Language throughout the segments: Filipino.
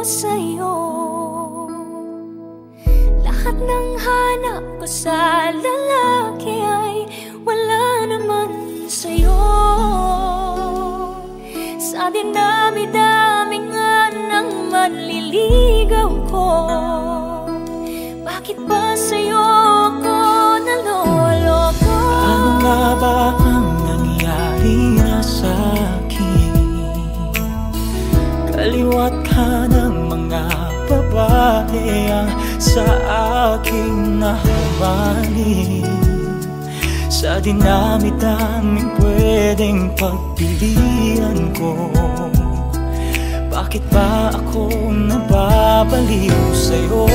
sa'yo. Lahat ng hanap ko sa lalaki ay wala naman sa'yo. Sa dinami-dami nga ng manliligaw ko, bakit ba sa'yo ko naloloko? Ano nga ba ang nangyari na sa'kin? Kaliwat ka ng mga babae ang sa aking nahumaling. Sa dinami-daming pwedeng pagpilian ko, bakit ba ako nababaliw sa'yo?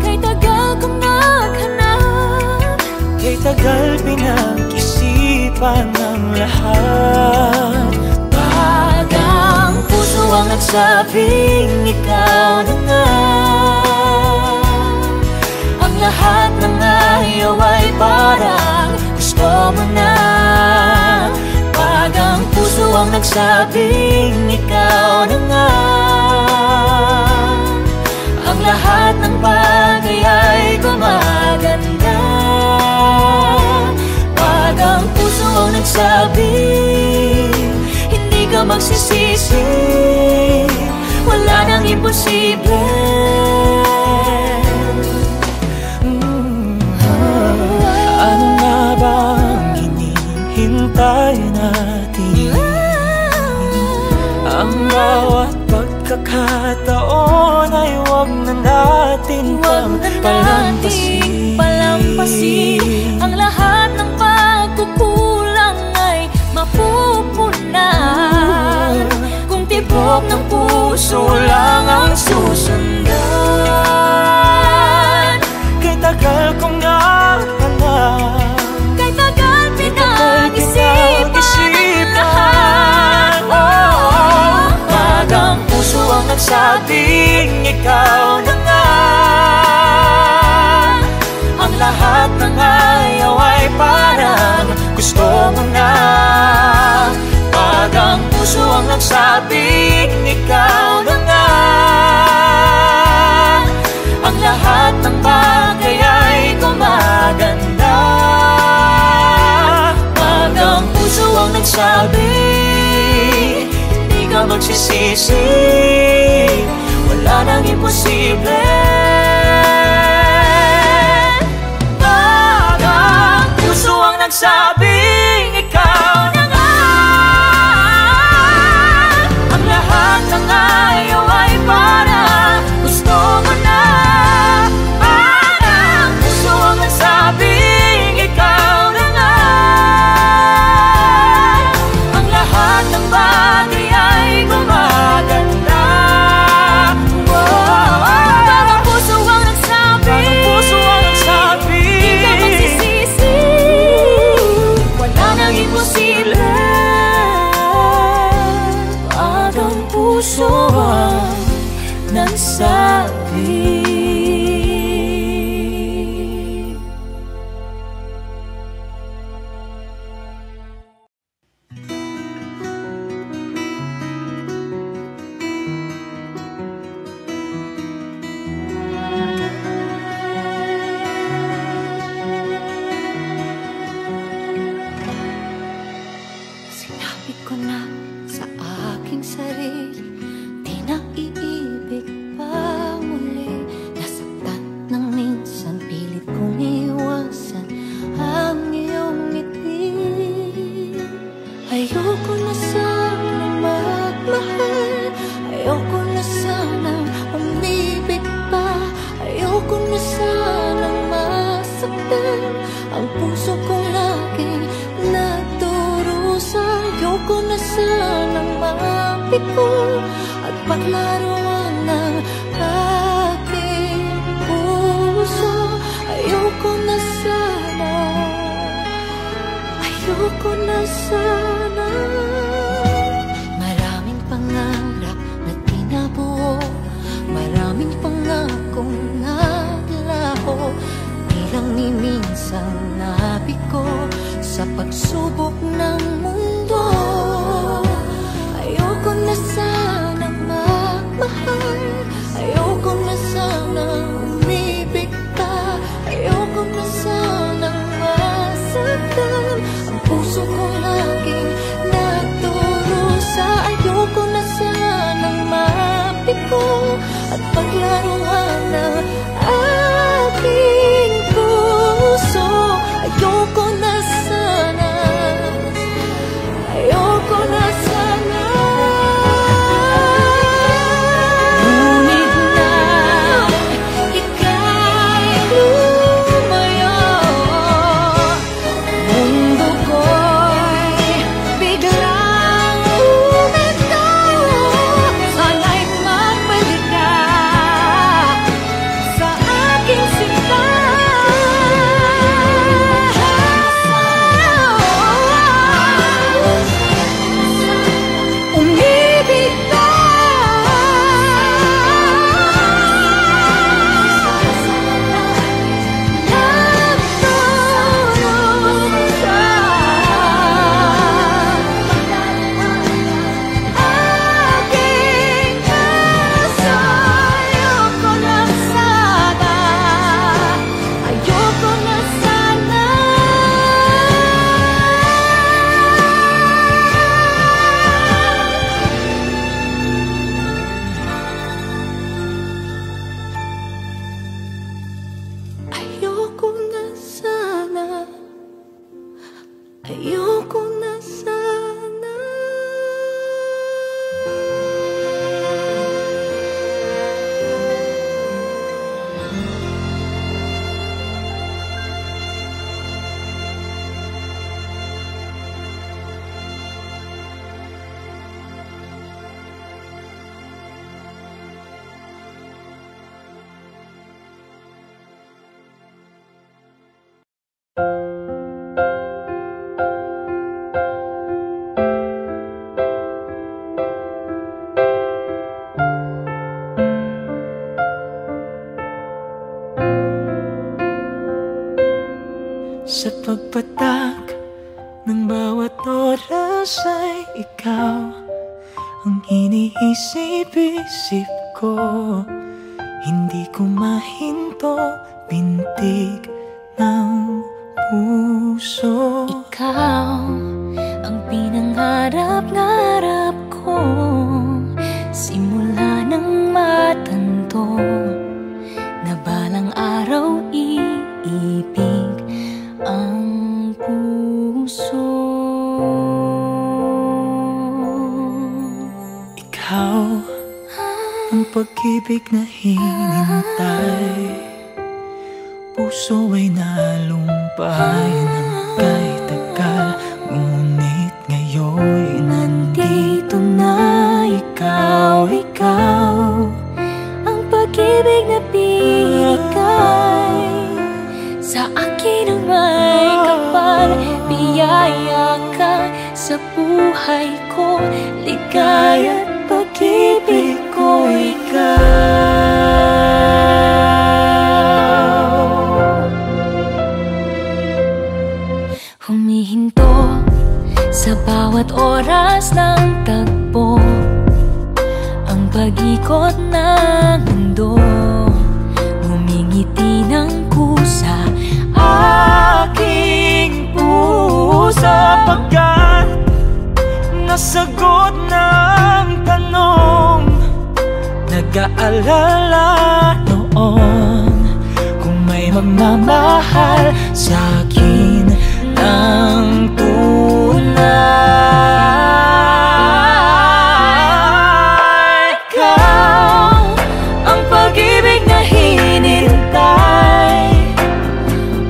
Kay tagal kong maghanap, kay tagal pinag-isipan ng lahat. Bagang puso ang nagsabing ikaw na nga. Ang lahat ng ayaw ay parang gusto mo na. Bagang puso ang nagsabing ikaw na nga. Ang lahat ng bagay ay gumaganda. Bagang puso ang nagsabing hindi ka magsisisi, wala nang imposible. Ano nga ba ang hinihintay natin? Ang bawat pagkakataon ay huwag na natin palampasin. Ang lahat ng pagkukulang ay mapupunan kung tibok ng puso lang ang susundan. Kay tagal kong nahanap, kay tagal pinag-isipan ang lahat. Bagang puso ang nagsabing ikaw na nga. Ang lahat ng ayaw ay parang gusto mo na. Bagang puso ang nagsabing ikaw na nga. Ang lahat ng bagay ay gumaganda. Bagang puso ang nagsabing hindi ka magsisisi, wala nang imposible. Bagang puso ang nagsabing ikaw na nga. Ang lahat ng ayaw ay parang gusto mo na. Bagang puso ang nagsabing ikaw na nga. Ang lahat ng bagay ay gumaganda. Bagang puso ang nagsabing hindi ka magsisisi, wala nang imposible. Bagang puso ang nagsabi. Sinabi ko na sa aking sarili, di na iibig pa muli. Nasaktan ng minsan, pilit kong iwasan ang iyong ngiti. Ayoko na sanang magmahal, ayoko na sanang umibig pa, ayoko na sanang masaktan ang puso kong laging nagdurusa. Ayoko na sanang mapiko at paglaruan ng aking puso. Ayoko na sana, ayoko na sana. Maraming pangarap na tinabuo, maraming pangakong naglaho, di lang ni minsan nabiko sa pagsubok ng mundo. Ayoko na sana ko at paglaruan ng aking puso. Ayoko na sana, ayoko na sana. Ngunit na ika'y lumayo, mundo ko'y biglang umento. Sana'y magbalik ka sa aking sinta. Umibig ka, nagtulog ka, aking asa. Ayoko na sana, ayoko na sana. Ayoko na sana, ayoko na sana. Sa pagpatak ng bawat oras ay ikaw ang iniisip-isip ko. Hindi ko mahinto pintig ng puso. Ikaw ang pinangarap-ngarap ko simula nang matanto na balang araw iibig ang puso. Ikaw ang pag-ibig na hinintay, puso ay nalumpay ng kay tagal. Ngunit ngayon'y nandito na ikaw, ikaw Ang pag-ibig na binigay sa akin ang may kapal. Biyaya ka sa buhay ko, ligaya't pag-ibig ko ikaw. Humihinto sa bawat oras ng tagpo, ang pag-ikot ng mundo. Ngumingiti ng kusa aking puso, pagkat nasagot ng tanong. Nag-aalala noon kung may magmamahal sa'kin ng tunay. Ikaw ang pag-ibig na hinintay,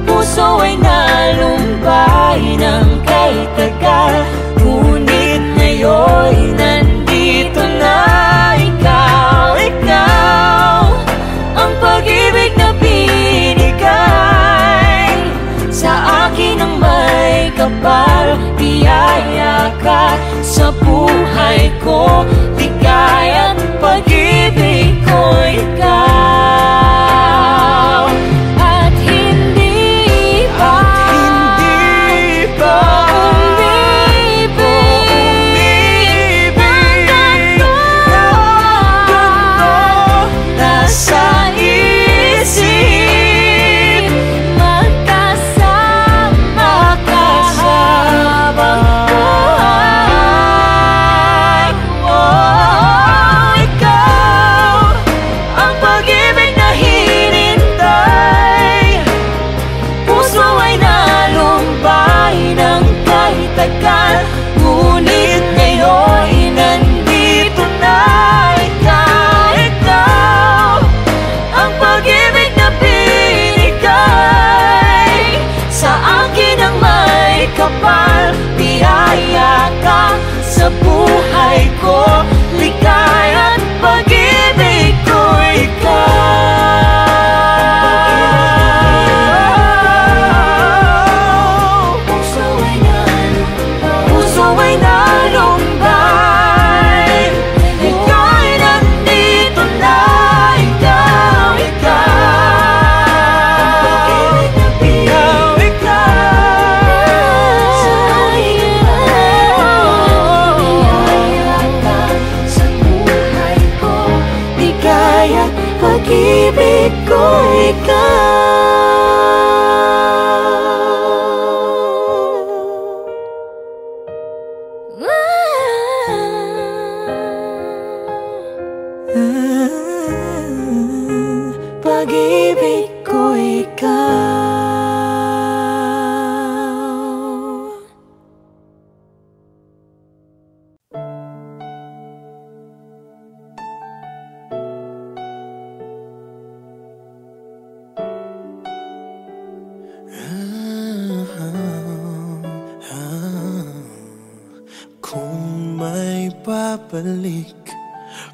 puso ay nalumbay ng kay tagal. Ngunit ngayon'y nandito na ikaw, ikaw ang pag-ibig na binigay sa akin ang may kapal. Biyaya ka sa buhay ko, ligaya't pag-ibig ko ikaw. At hindi pa umibig ng ganito, nasa isip, magkasama ka habang buhay. ay nalumbay. Ika'y nandito na, ikaw, ikaw, ikaw, ikaw. Biyaya ka sa buhay ko, bigay at pag-ibig ko, ikaw. Pag-ibig ko, ikaw. Kung may babalik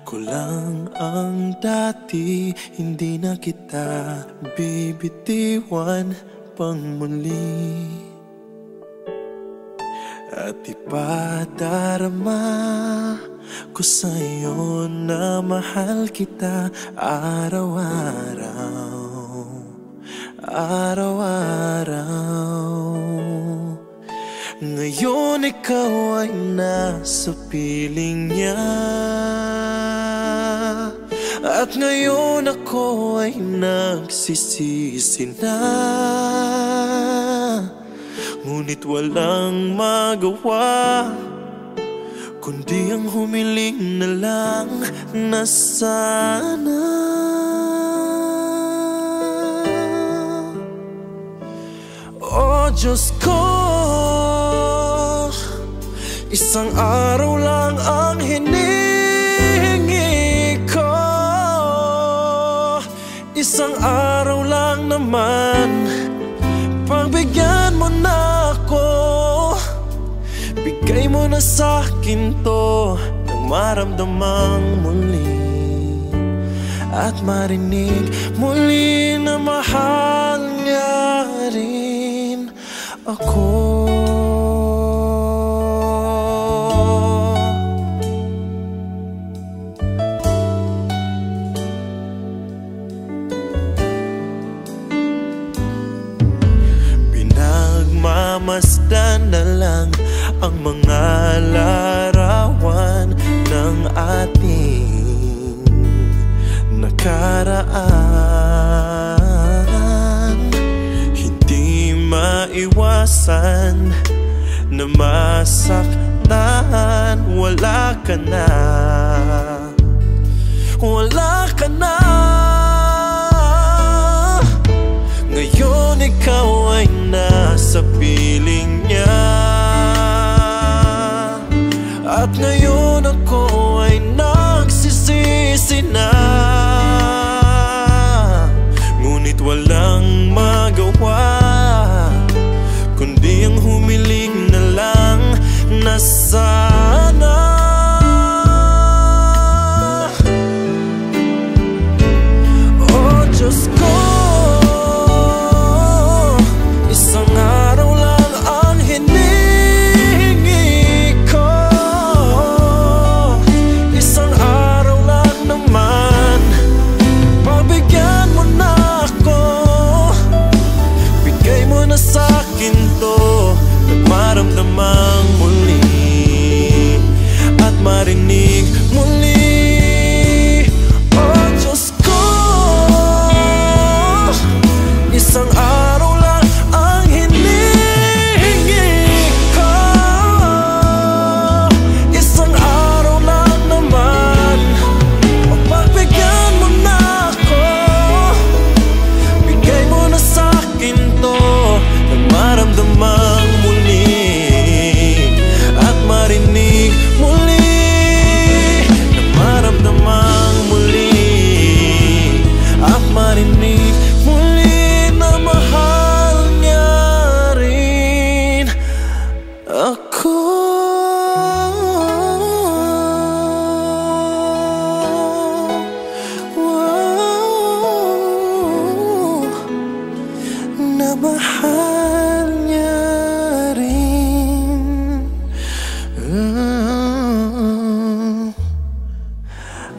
ko lang ang dati, hindi na kita bibitiwan pang muli. At ipadarama ko sa'yo na mahal kita araw-araw, araw-araw. Ngayon ikaw ay nasa piling niya, at ngayon ako ay nagsisisi na. Ngunit walang magawa kundi ang humiling na lang na sana oh Diyos ko, isang araw lang ang hinihingi ko, isang araw lang naman, pagbigyan mo na ako, bigay mo na sa'kin to, nang maramdamang muli at marinig muli na mahal niya rin ako. Masdan na lang ang mga larawan ng ating nakaraan. Hindi maiwasan na masaktan. Wala ka na, wala ka na. Ngayon ikaw ay nasa piling niya, at ngayon ako ay nagsisisi na. Ngunit walang magawa kundi ang humiling na lang na sana oh Diyos ko, isang araw lang ang hinihingi ko, isang araw lang naman, pagbigyan mo na ako, bigay mo na sa'kin to, nang maramdamang muli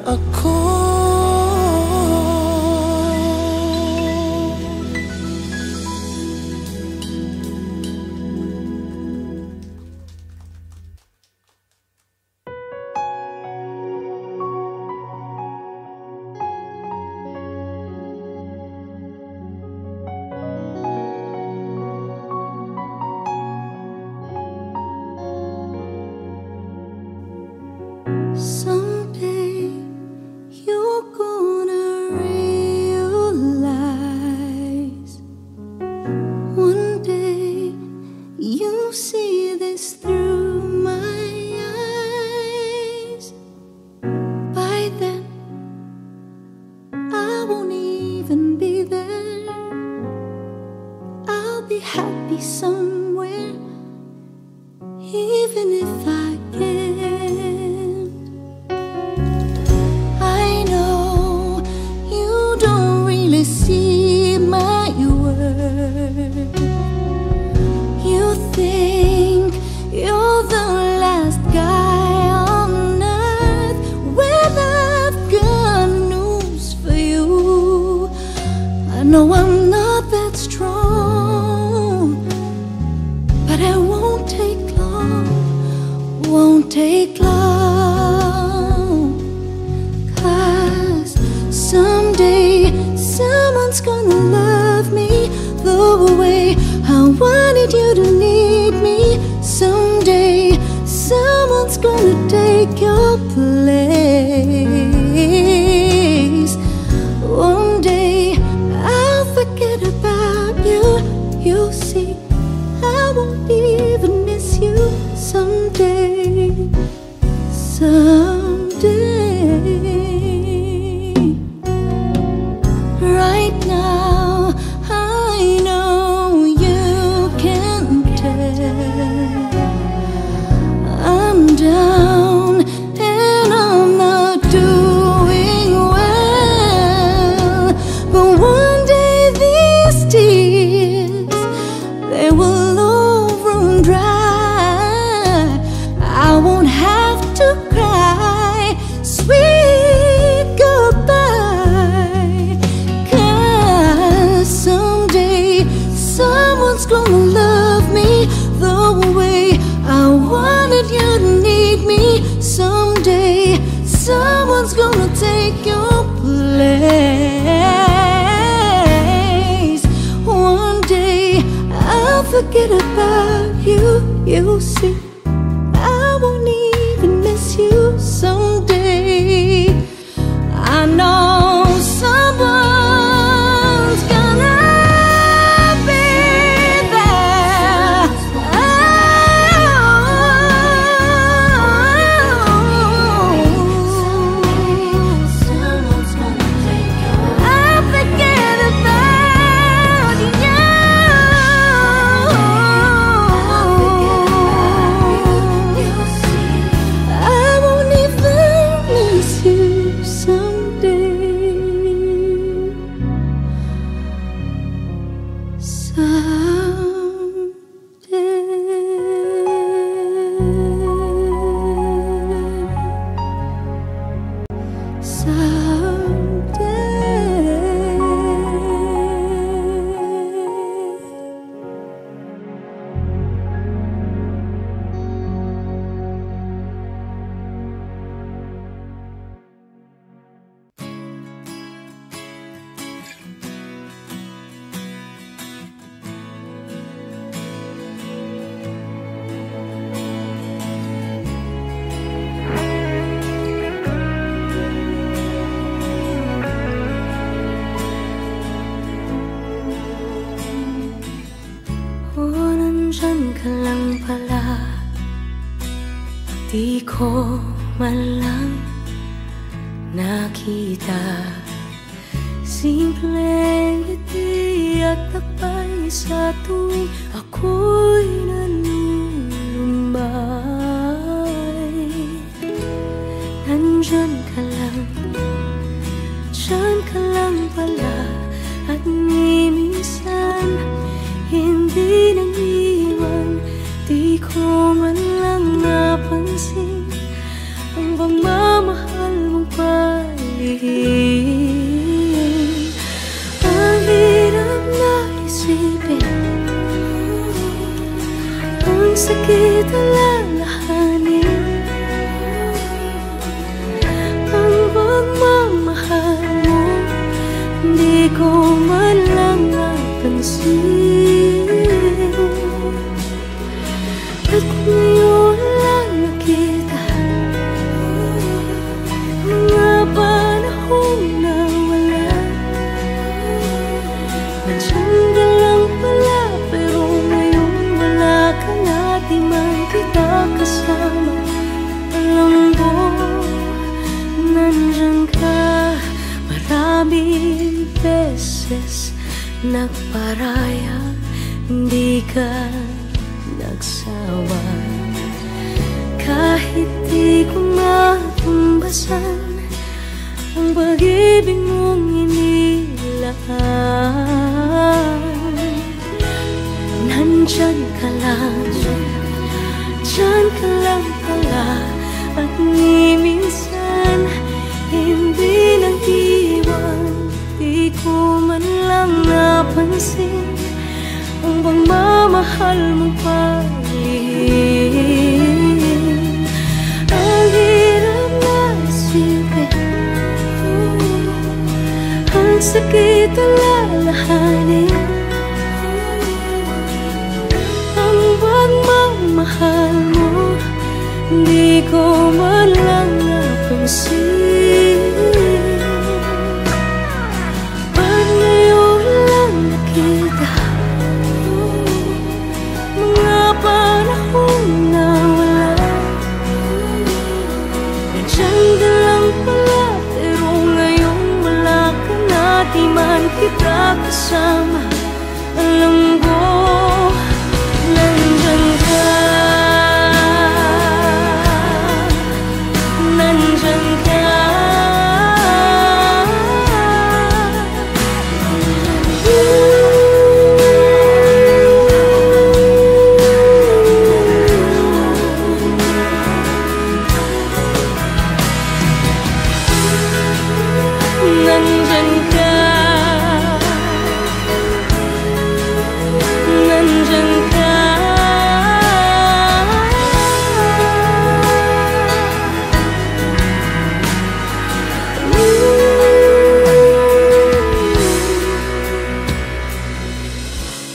ako. Someday you're gonna realize. One day you'll see this through my eyes. By then I won't even be there. I'll be happy somewhere, even if I can't. I know you don't really see my worth. You think you're the last guy on earth. Well, I've got news for you. I know I'm not that strong, but it won't take long, won't take long. 'Cause someday someone's gonna love me the way I wanted you to need me. Someday someone's gonna take your place. One day I'll forget about you. You'll see I won't even miss you. Someday, someday. Right now I know you can tell I'm down and I'm not doing well. But one day these tears, they will all run dry. I won't have to cry sweet goodbye. 'Cause someday someone's gonna love me the way I wanted you to need me. Someday someone's gonna take your place. One day I'll forget about you. You'll see I won't even miss you. Someday I know someone's gonna be there. Someone's gonna take you. I'll forget about you. I won't even miss you someday. Nandyan ka lang pala, di ko man lang nakita. Simpleng ngiti at takbay sa tuwing ako'y nalulumay. Nandyan ka lang, dyan ka lang pala, at minsan hindi nang iwan. Di ko man lang napansin napansin ang pagmamahal mong palihim. Ang hirap na isipin, ang sakit alalahanin, ang pagmamahal mo hindi ko man lang napansin. At ngayon lang nakita mga panahong nawala. Nandiyan ka lang pala, pero ngayon wala ka na, di man kita kasama. Alam mo, nandiyan ka. Maraming beses nagparaya, hindi ka nagsawa. Kahit di ko matumbasan ang pag-ibig mong inilaan, nandyan ka lang, dyan ka lang pala. At ni minsan hindi nag-iwan, di ko man lang napansin ang pagmamahal mong palihim. Ang hirap na isipin, ang sakit alalahanin, ang pagmamahal mo di ko man lang napansin. Ba't ngayon lang nakita mga panahong nawala? Nandiyan ka lang pala, pero ngayon wala ka na, di man kita kasama. Alam ko, nandyan ka. Nandyan ka. Nandyan ka. Nandyan ka.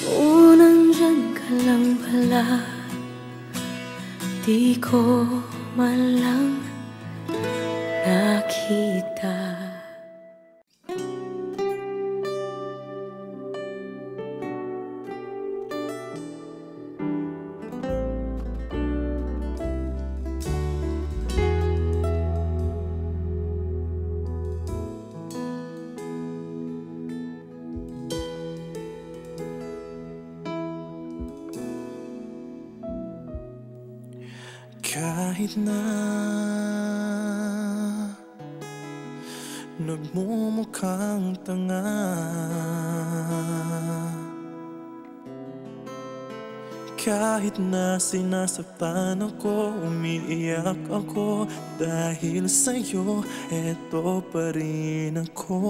Oh, nandyan ka lang pala, di ko man lang nakita. Kahit na nagmumukhang tanga, kahit na sinasaktan ako, umiiyak ako, dahil sa'yo, eto pa rin ako.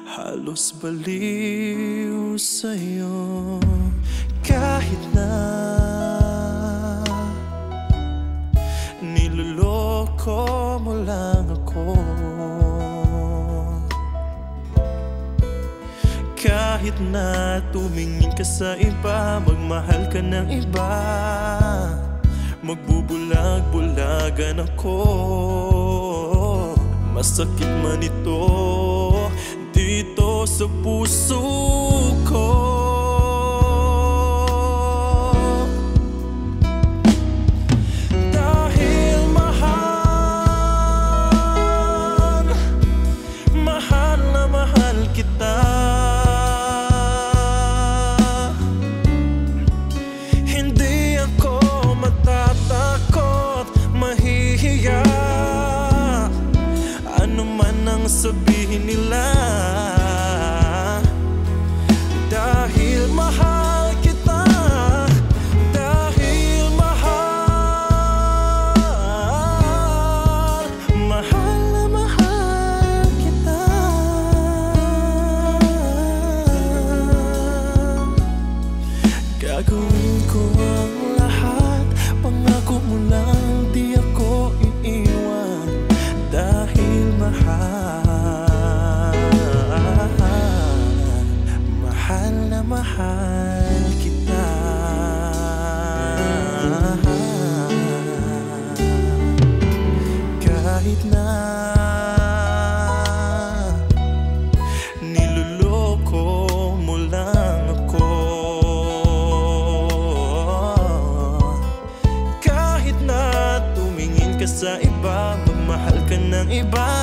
Halos baliw sa'yo. Kahit na niloloko mo lang ako, kahit na tumingin ka sa iba, magmahal ka ng iba, magbubulag-bulagan ako. Masakit man ito dito sa puso ko. Sabihin nila, dahil mahal kita, dahil mahal ka sa iba, magmahal ka ng iba,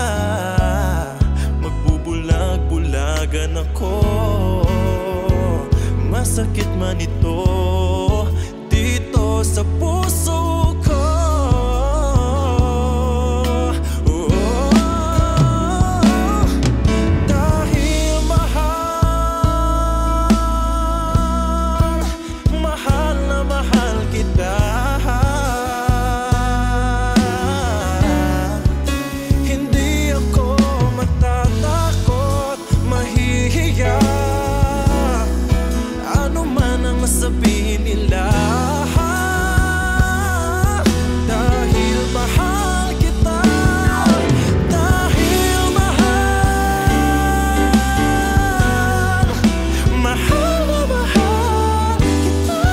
magbubulag-bulagan ako. Masakit man ito dito sa puso ko. Sabihin nila dahil mahal kita, dahil mahal, mahal na mahal kita.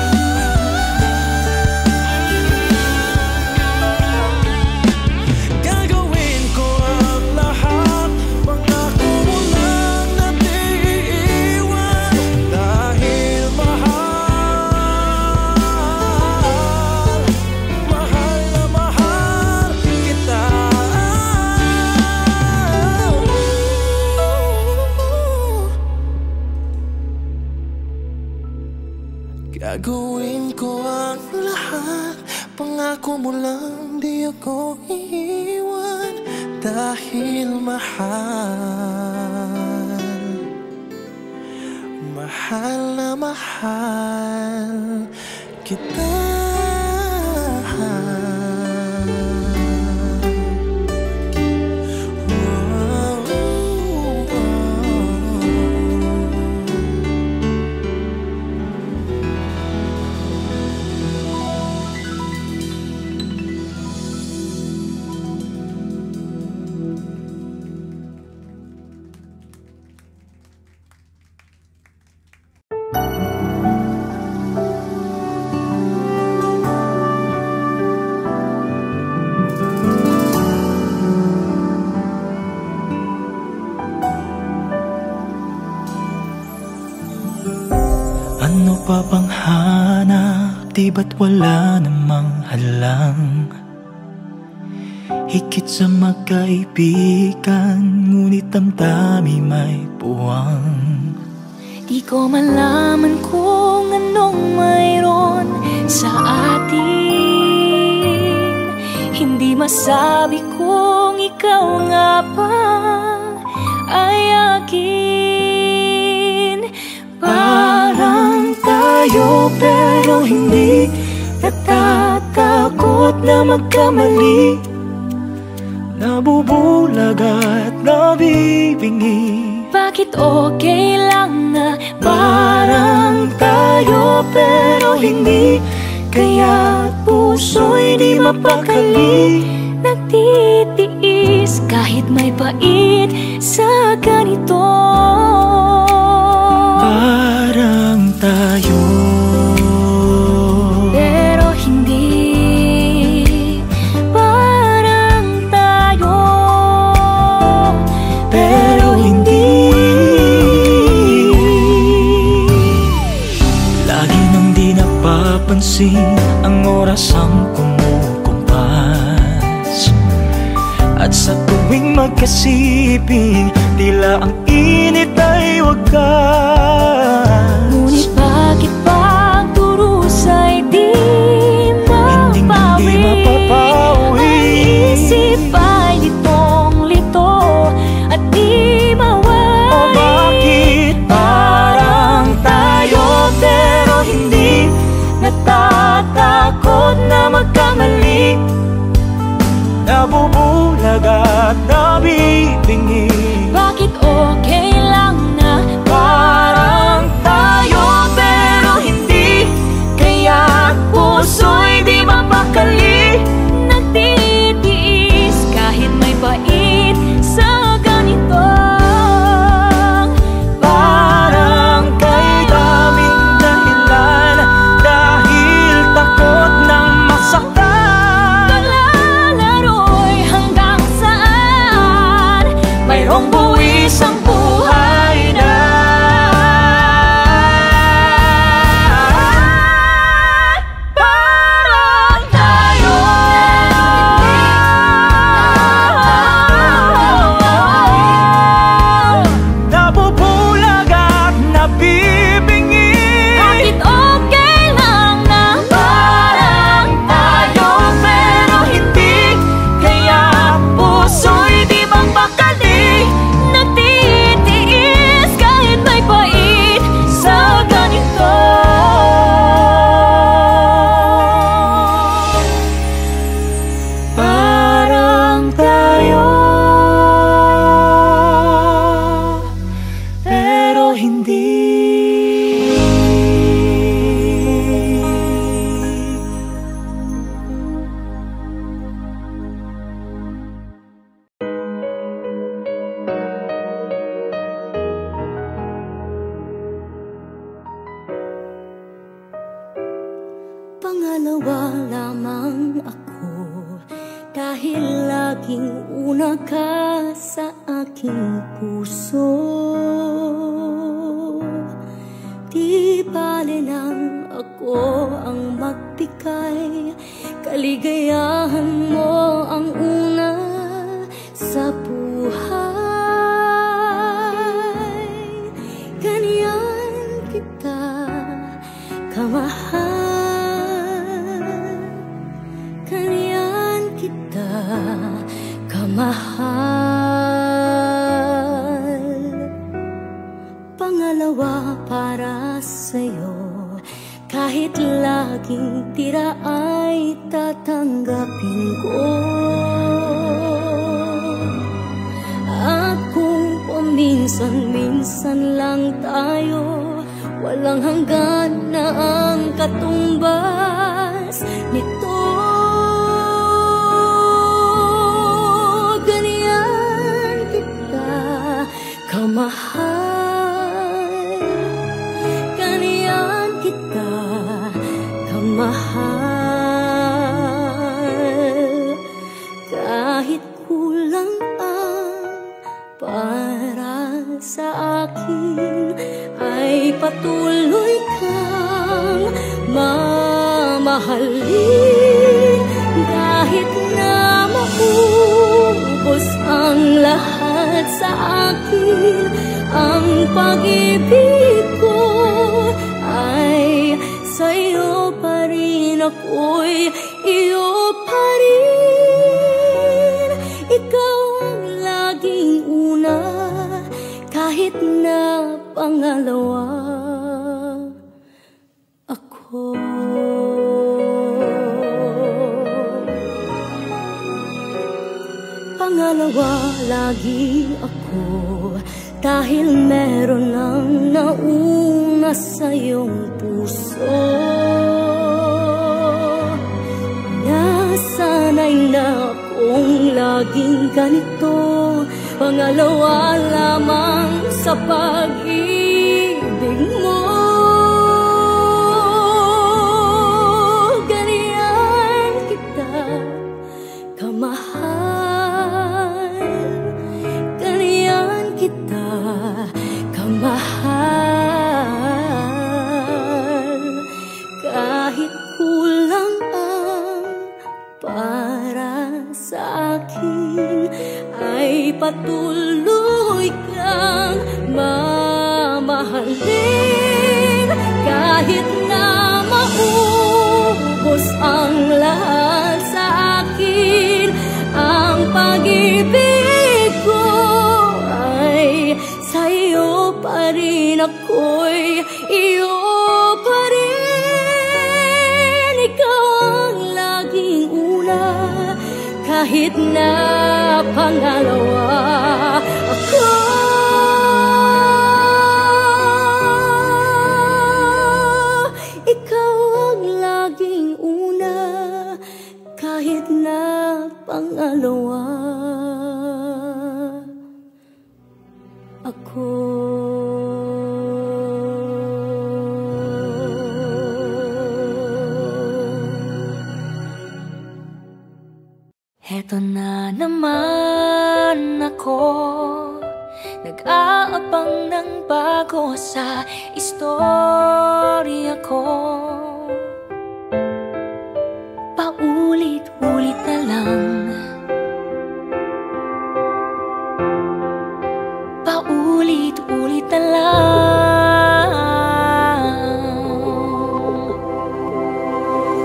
Gagawin ko ang lahat, pangako mo lang na di iiwan, dahil mahal. Gagawin ko ang lahat, pangako mo lang di ako iiwan, dahil mahal, mahal na mahal kita. Ano pa bang hanap? Di ba't wala namang halang? Higit sa magkaibigan, ngunit ang dami may puwang. Di ko malaman kung anong mayroon sa atin. Hindi masabi kung ikaw nga ba ay akin. Parang tayo pero hindi, natatakot na magkamali, nabubulag at nabibingi. Bakit okay lang na parang tayo pero hindi, kaya't puso'y di mapakali, nagtitiis kahit may pait sa ganito. Parang tayo pero hindi, parang tayo pero hindi. Lagi nang di napapansin ang oras ang kumukumpas, at sa tuwing magkasiping tila ang init ay wagas. Ngunit bakit pagturusa'y di mapapawi? Ang isip ay litong-lito at di mawari. O bakit parang tayo pero hindi, natatakot na magkamali, nabubulag at nabibingi. Bakit okay lang na Parang tayo Dahil laging una ka sa aking puso, di bale lang ako ang magbigay, kaligayahan mo ang una sa buhay. Ganyan kita kamahal, ganyan kita kamahal. Pangalawa para sa'yo, kahit laging tira ay tatanggapin ko. At kung paminsan-minsan lang tayo, walang hanggan na ang katumbas nito. Ganyan kita kamahal, ganyan kita kamahal. Kahit kulang ang para sa akin, ay patuloy kang mamahalin. Kahit na maubos ang lahat sa akin, ang pag-ibig ko ay sa'yo pa rin, ako'y iyo pa rin. Ikaw ang laging una, kahit na pangalawa ako. Pangalawa lagi ako, dahil meron ng nauna sa iyong puso. Nasanay na akong laging ganito, pangalawa lamang sa pag-ibig mo. Ganyan kita kamahal, ganyan kita kamahal. Kahit kulang ang para sa akin, ay patuloy kang mamahalin. Kahit na maubos ang lahat sa akin, ang pag-ibig ko ay sa'yo pa rin, ako'y iyo pa rin. Ikaw ang laging una, kahit na pangalawa ako. Ikaw ang laging una, kahit na pangalawa ako. Heto na naman ako, nag-aabang ng bago sa istorya ko. Paulit-ulit na lang, paulit-ulit na lang.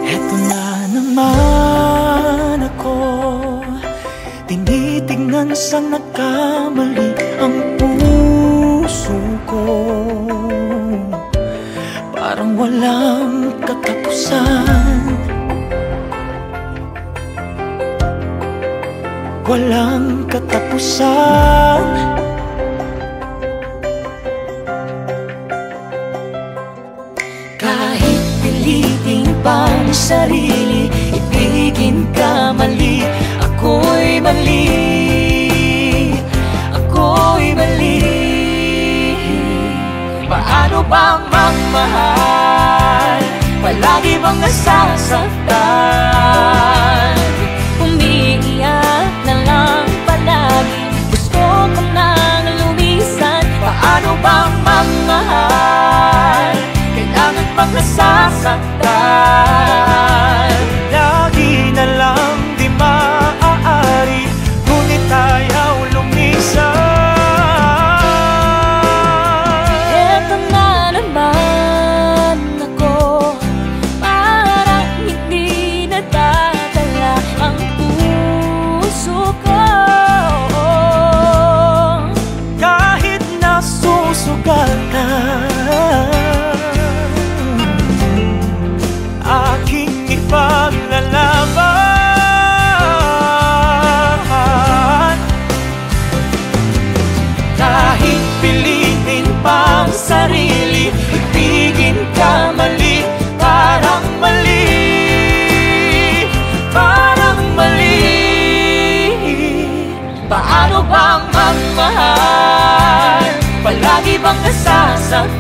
Heto na naman ako, tinitignan sa nagkamali ang puso ko. Parang walang katapusan, walang katapusan. Kahit pilitin pa ang sarili, ibigin ka mali, ako'y mali, ako'y mali. Paano bang magmahal, palagi bang nasasaktan? Umiiyak Paano bang magmahal? Palagi bang nasasaktan?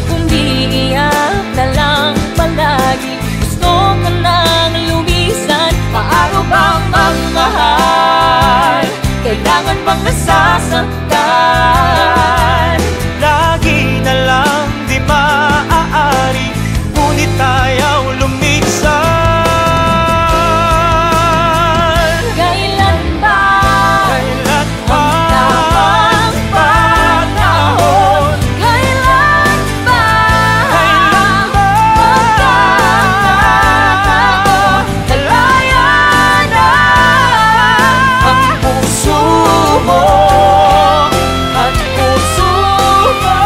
Umiiyak na lang palagi, gusto ko nang lumisan. Paano bang magmahal? Kailangan bang nasasaktan? Lagi na lang di maaari, ngunit ayaw lumisan. Kailan ba Kailan ang tamang panahon? Kailan ba magkakataon? Kalaya na ang puso mo at puso ko.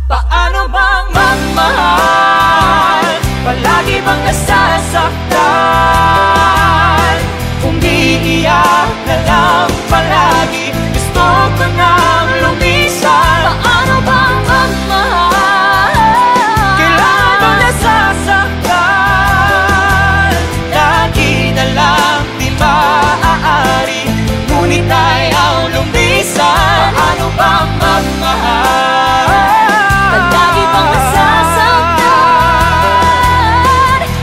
Paano bang magmahal? Palagi bang nasasaktan? Umiiyak na lang palagi, gusto ko nang lumisan. Paano bang magmahal? Kailangan bang nasasaktan? Lagi na lang di maaari, ngunit ayaw lumisan. Paano bang magmahal? Palagi bang nasasaktan?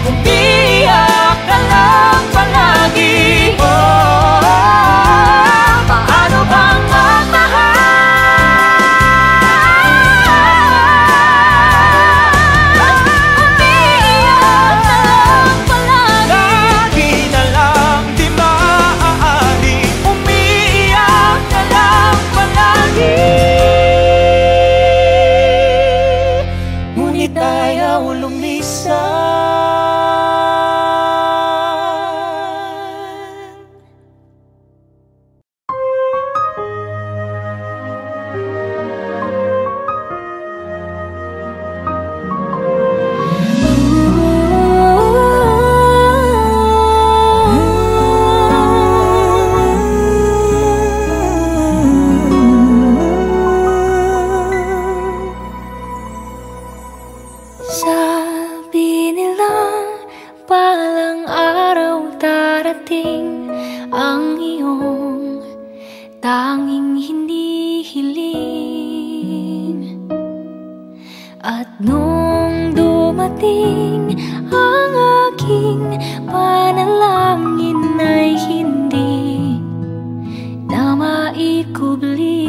Umiiyak ka lang palagi. Paano bang magmahal? Umiiyak ka lang palagi. Lagi na lang di maaari, Umiiyak ka lang palagi. Ngunit ayaw lumisan. Sabi nila palang araw darating ang iyong tanging hinihiling. At nung dumating ang aking panalangin ay hindi na maikubli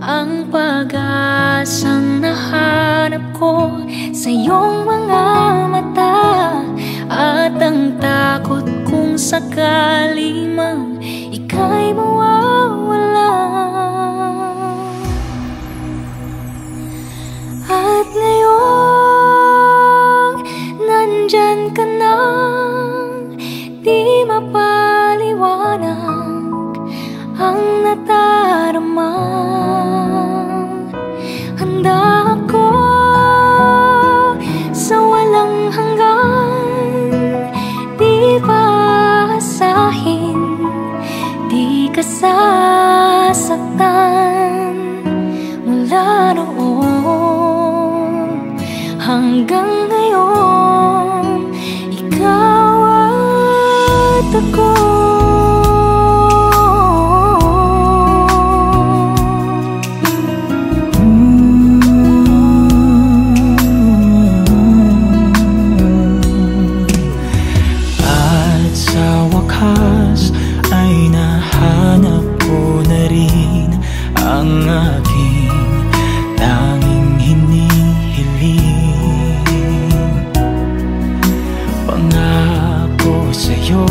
ang pag-asang nahanap ko sa iyong mga mata, at ang takot kung sakali mang ika'y mawawala. At ngayong nandyan ka na, di mapaliwanag ang nadarama. Handa ako sa walang hanggan, di pasahin, di ka sasaktan. Mula noon hanggang ngayon, ikaw at ako. Ay nahanap ko na rin ang aking tanging hinihiling. Pangako sa'yo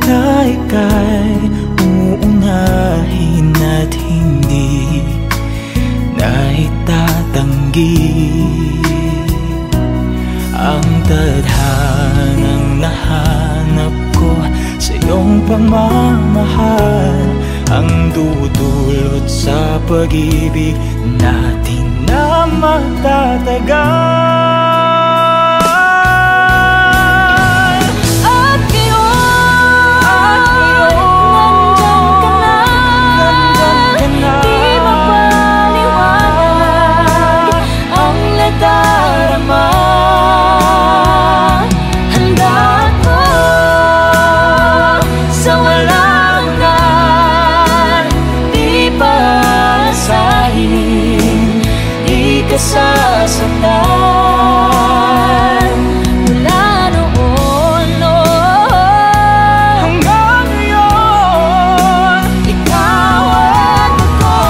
na ika'y uunahin at hindi na itatanggi ang tadhanang nahanap ko sa iyong pagmamahal, ang dudulot sa pag-ibig natin na matatagal. At ngayon, nandyan ka na, di mapaliwanag ang ladara. sasaktan. Mula noon, hanggang ngayon, ikaw at ako.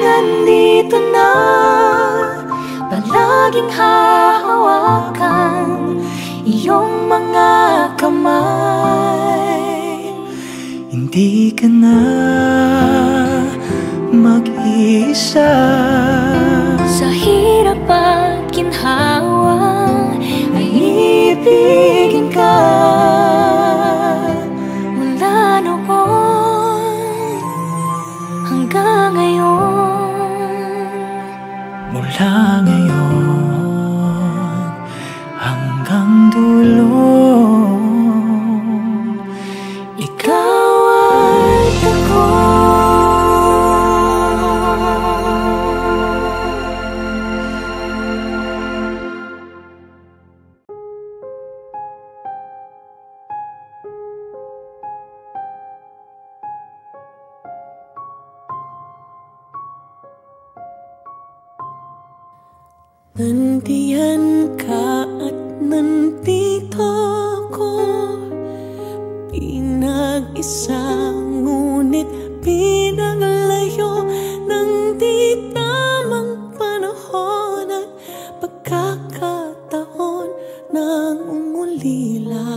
Nandito na, palaging hahawakan iyong mga kamay. Hindi ka na mag-iisa. Sa hirap at ginhawa ay ibigin ka. Mula noon hanggang ngayon, Mula ngayon hanggang dulo, ikaw at ako. Nandiyan ka at nandito ako, pinag-isa ngunit pinaglayo ng di tamang panahon at pagkakataon ng umulila.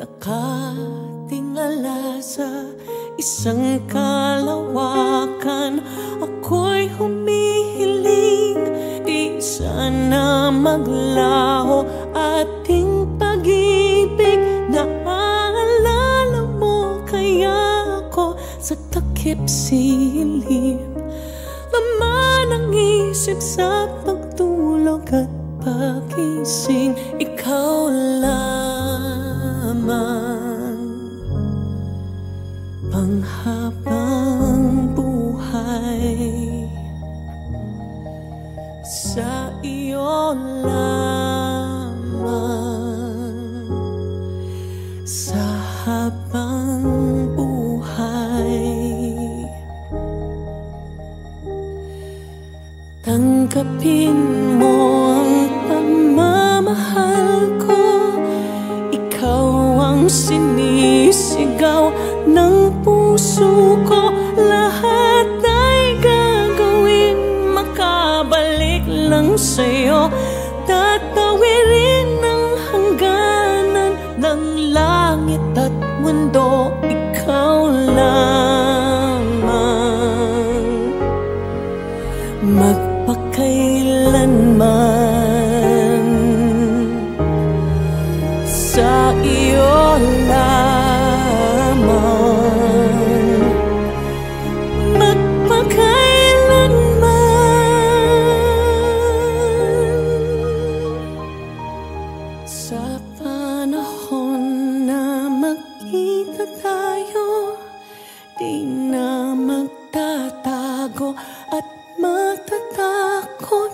Nakatingala sa isang kalawakan, ako'y humihiling, di sana maglaho ating pag-ibig. Naalala mo kaya ako sa takip silim, laman ang isip sa pagtulog at pagising. Ikaw lamang panghabang buhay, sa iyo lamang sa habang buhay. Tanggapin mo ang pagmamahal ko, ikaw ang sinisigaw ng puso ko. Lahat ay gagawin, makabalik lang sa'yo. Tatawirin ang hangganan ng langit at mundo. Ikaw lamang, magpakailanman sa iyo lamang, magpakailanman. Sa panahon na magkita tayo, di na magtatago at matatakot.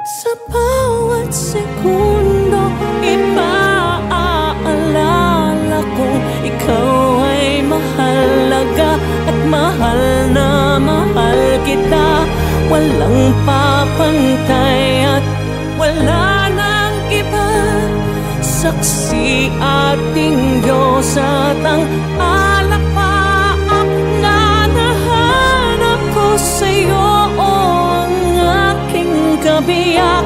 Sa bawat segundo, ipaalala ko, ikaw ay mahalaga at mahal na mahal kita. Walang papantay at wala nang iba. Saksi ating Diyos at ang alapaap na nahanap ko sa'yo, ang aking kabiyak.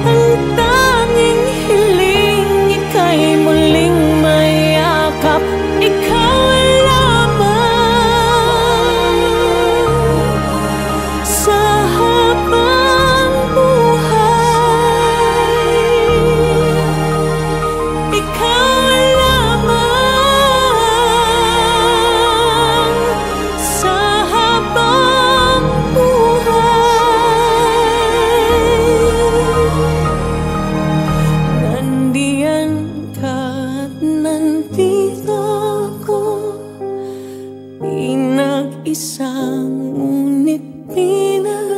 Ang tanging hiling, ika'y muling mayakap. Ikaw lamang sa habang buhay, ikaw lamang sa habang buhay. Nandiyan ka at nandito ako, pinag-isa ngunit pinag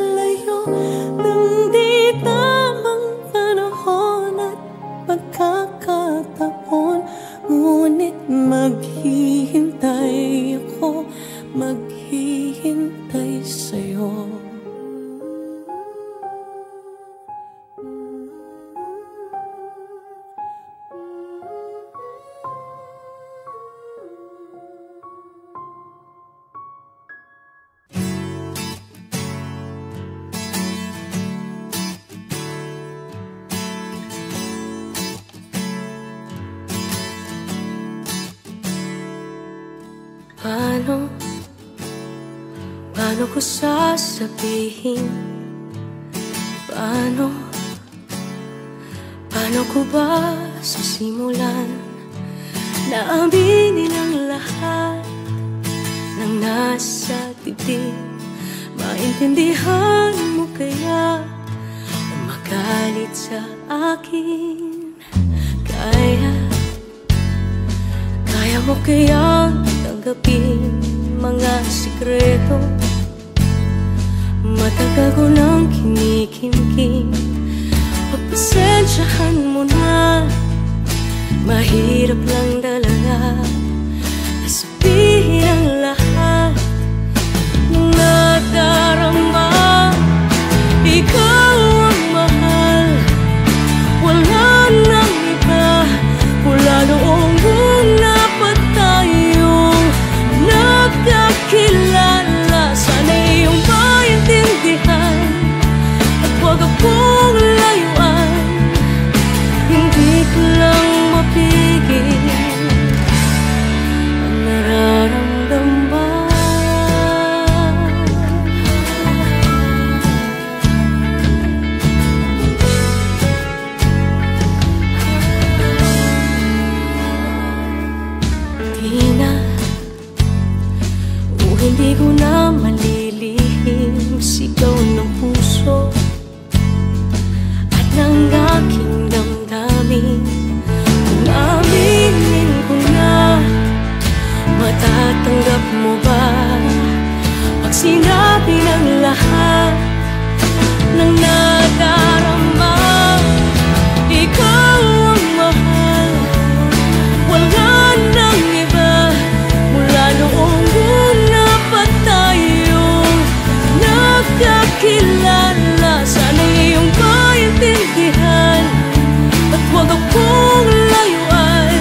Paano ko sasabihin? Paano ko ba sisimulan na aminin ang lahat ng nasa dibdib? Maintindihan mo kaya o magalit sa akin? Kaya mo kayang tanggapin mga sikreto? Matagal ko nang kinikimkim, pagpasensyahan mo na. Mahirap lang talaga sabihin ang lahat ng nadarama. Ikaw ang mahal, wala nang iba. Mula noong una pa tayong nagkakilala, sana iyong maintindihan at huwag akong layuan. Hindi ko lang mapigil ang nararamdaman. Hindi ko na malilihim sigaw ng puso at ng aking damdamin. Kung aminin ko na, matatanggap mo ba pag sinabi ng lahat ng nadarama? Ikaw ang mahal, wala nang iba. Mula noong una pa tayong nagkakilala, sana iyong maintindihan at huwag akong layuan.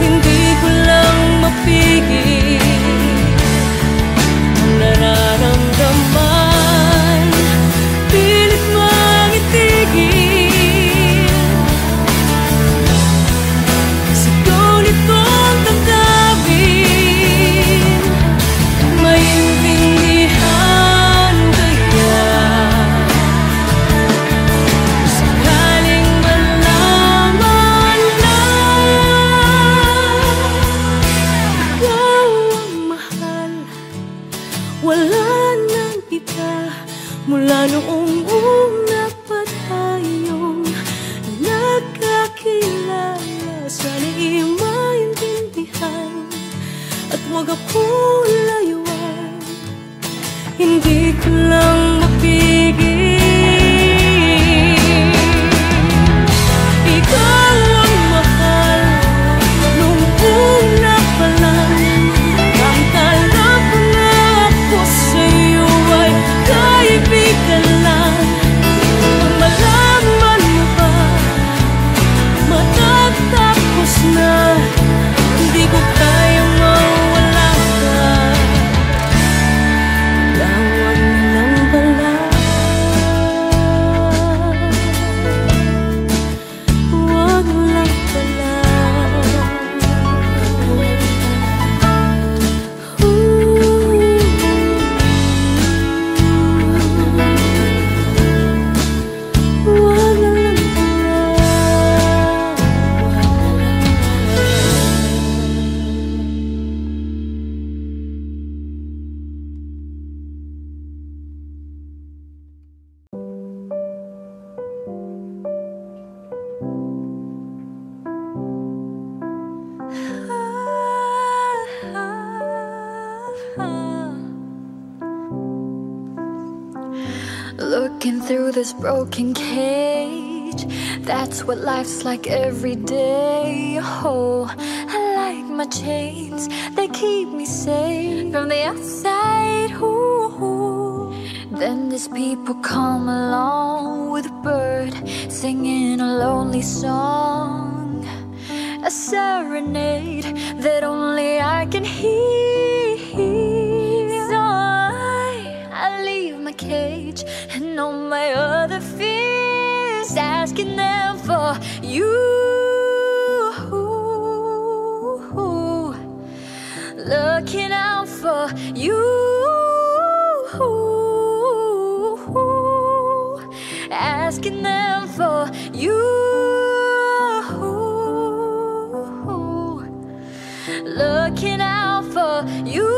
Hindi ko lang mapigil ang nararamdaman. Pilit mang itigil, sigaw nitong tanggapin. Maintindihan kaya sakaling malaman na ikaw ang mahal, wala nang iba. Mula noong una pa tayong nagkakilala, sana iyong maintindihan at huwag akong layuan. Hindi ko lang mapigil. Ikaw ang mahal nung una pa lang. Kahit alam ko na ako sa'yo ay kaibigan lang, kung malaman mo ba, matatapos na. Hindi ko kayang mawala ka. Lawan lang pala, huwag lang pala. Huwag lang Looking through this broken cage, that's what life's like every day. Oh, I like my chains, they keep me safe from the outside. Ooh. Then these people come along with a bird singing a lonely song, a serenade that only I can hear. So I leave my cage and all my other fears, asking them for you. Looking you, asking them for you, looking out for you.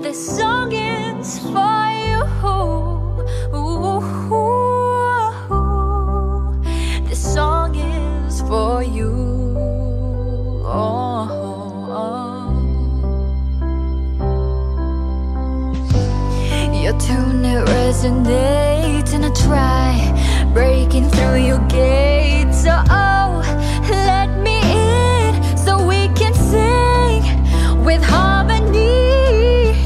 This song is for you. This song is for you. Your tune, it resonates, and I try breaking through your gates. Oh, let me in so we can sing with harmony.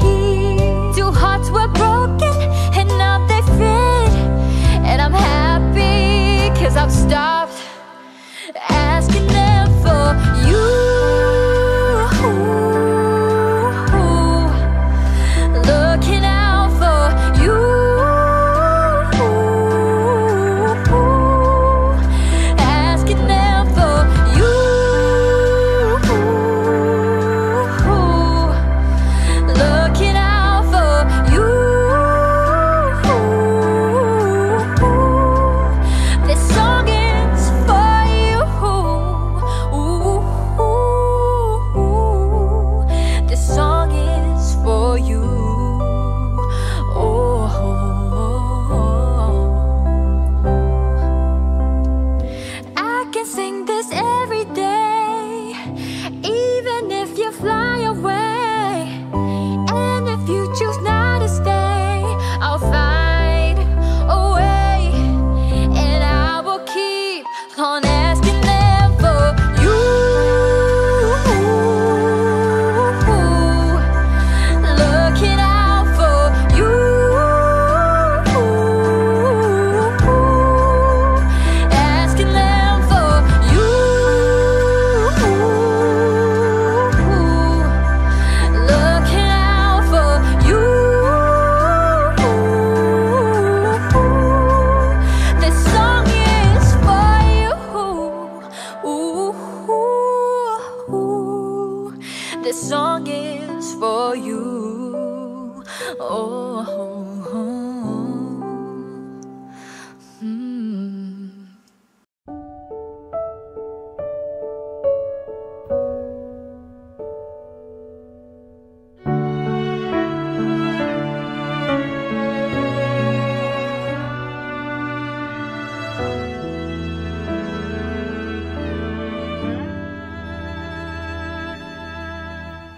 Two hearts were broken and now they fit, and I'm happy 'cause I've stopped asking them for you, looking out for you, asking them for you, looking out for you. This song is for you. This song is for you. I can sing this every day, even if you fly away. And if you choose not to stay, I'll find a way, and I will keep on asking them for you, looking out for you, asking them for you, looking out for you. This song is for you. This song is for you.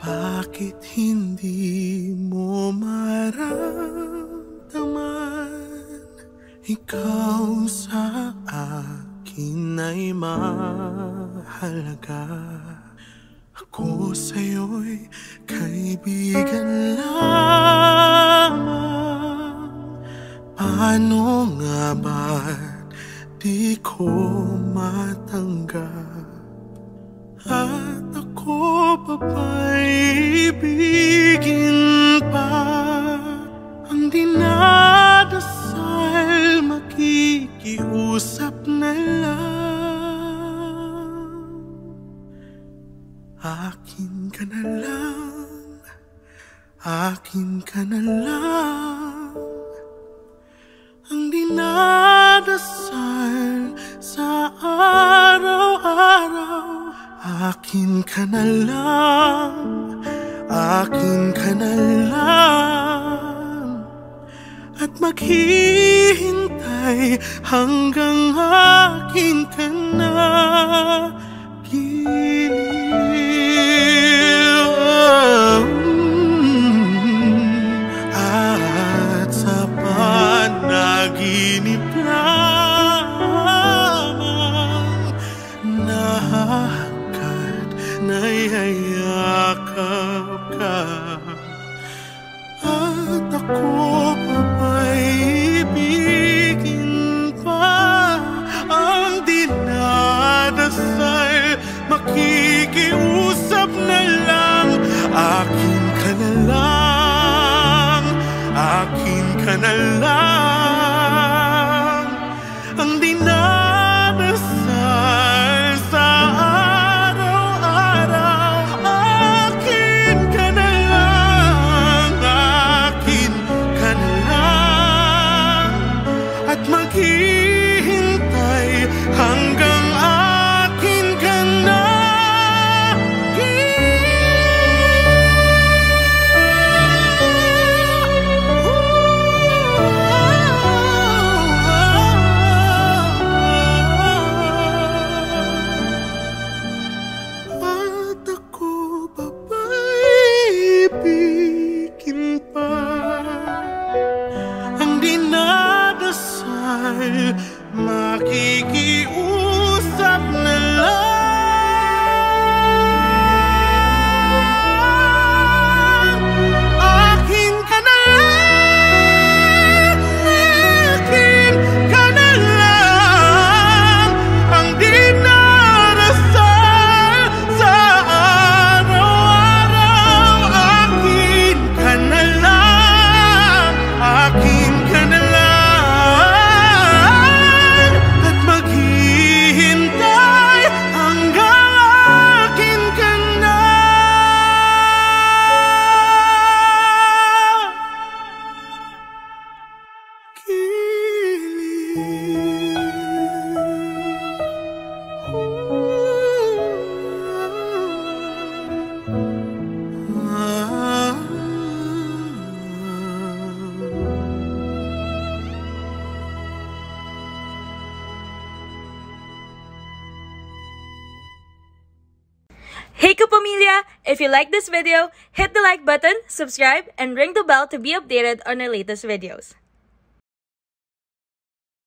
Bakit hindi mo maramdaman? Ikaw sa akin ay mahalaga. Ako sa'yo'y kaibigan lamang. Paano nga ba't di ko matanggap? At ako pa ba'y ibigin pa? Ang dinadasal, makikiusap na lang. Akin ka na lang, akin ka na lang. Ang dinadasal sa araw-araw. Akin ka na lang, akin ka na lang. At maghihintay hanggang akin ka na giliw. At sa panaginip lamang nayayakap ka. At ako pa ba'y ibigin pa? Ang dinadasal, makikiusap na lang. Akin ka na lang, akin ka na lang. Ang dinadasal sa araw-araw. pala, if you like this video, hit the like button, subscribe, and ring the bell to be updated on our latest videos.